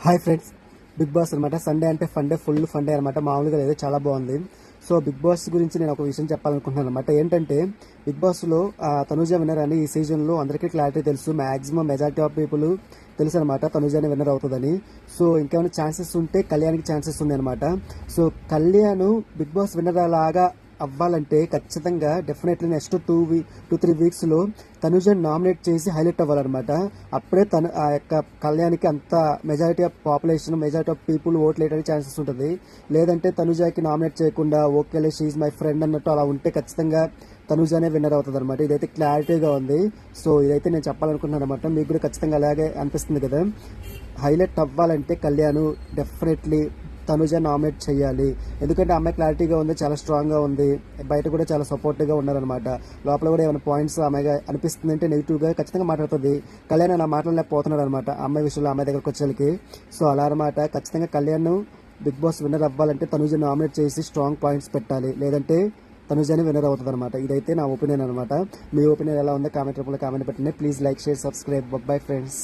Hi friends, big boss అనమాట. Sunday అంటే full funday అనమాట. మామూలుగా లేదు, చాలా బాగుంది. సో బిగ్ బాస్ గురించి నేను ఒక విషయం చెప్పాలనుకుంటున్నాను అనమాట. ఏంటంటే బిగ్ బాస్లో తనుజ విన్నర్ అని ఈ సీజన్లో అందరికీ క్లారిటీ తెలుసు. మ్యాక్సిమం మెజారిటీ ఆఫ్ పీపుల్ తెలుసు అనమాట తనుజానే విన్నర్ అవుతుందని. సో ఇంకేమైనా ఛాన్సెస్ ఉంటే కళ్యాణ్కి ఛాన్సెస్ ఉంది అనమాట. So Kalyan Bigg Boss winner లాగా అవ్వాలంటే ఖచ్చితంగా డెఫినెట్లీ నెక్స్ట్ 2-3 వీక్స్లో తనుజని నామినేట్ చేసి హైలైట్ అవ్వాలన్నమాట. అప్పుడే తను ఆ యొక్క కళ్యాణ్కి అంత majority of population, majority of people ఓట్లు వేయడానికి ఛాన్సెస్ ఉంటుంది. లేదంటే తనుజాకి నామినేట్ చేయకుండా ఓకేలే షీఈ్ మై ఫ్రెండ్ అన్నట్టు అలా ఉంటే ఖచ్చితంగా తనుజానే విన్నర్ అవుతుంది అనమాట. ఇదైతే క్లారిటీగా ఉంది. సో ఇదైతే నేను చెప్పాలనుకుంటున్నాను అనమాట. మీకు కూడా ఖచ్చితంగా అలాగే అనిపిస్తుంది కదా. హైలైట్ అవ్వాలంటే కళ్యాణ్ డెఫినెట్లీ తనుజ నామినేట్ చేయాలి. ఎందుకంటే అమ్మాయి క్లారిటీగా ఉంది, చాలా స్ట్రాంగ్గా ఉంది, బయట కూడా చాలా సపోర్టివ్గా ఉన్నారనమాట. లోపల కూడా ఏమైనా పాయింట్స్ అమ్మాయిగా అనిపిస్తుంది అంటే నెగిటివ్గా ఖచ్చితంగా మాట్లాడుతుంది. కళ్యాణ్ నా మాట్లాడలేకపోతున్నాడు అనమాట అమ్మాయి విషయంలో, అమ్మాయి దగ్గరకు వచ్చేసరికి. సో అలా అనమాట. ఖచ్చితంగా కళ్యాణ్ బిగ్ బాస్ విన్నర్ అవ్వాలంటే తనుజ నామినేట్ చేసి స్ట్రాంగ్ పాయింట్స్ పెట్టాలి. లేదంటే తనుజని విన్నర్ అవుతుంది అనమాట. ఇదైతే నా ఒపీనియన్ అనమాట. మీ ఒపీనియన్ ఎలా ఉందో కామెంట్ రూపంలో కామెంట్ పెట్టండి. Please like, share, subscribe. Bye friends.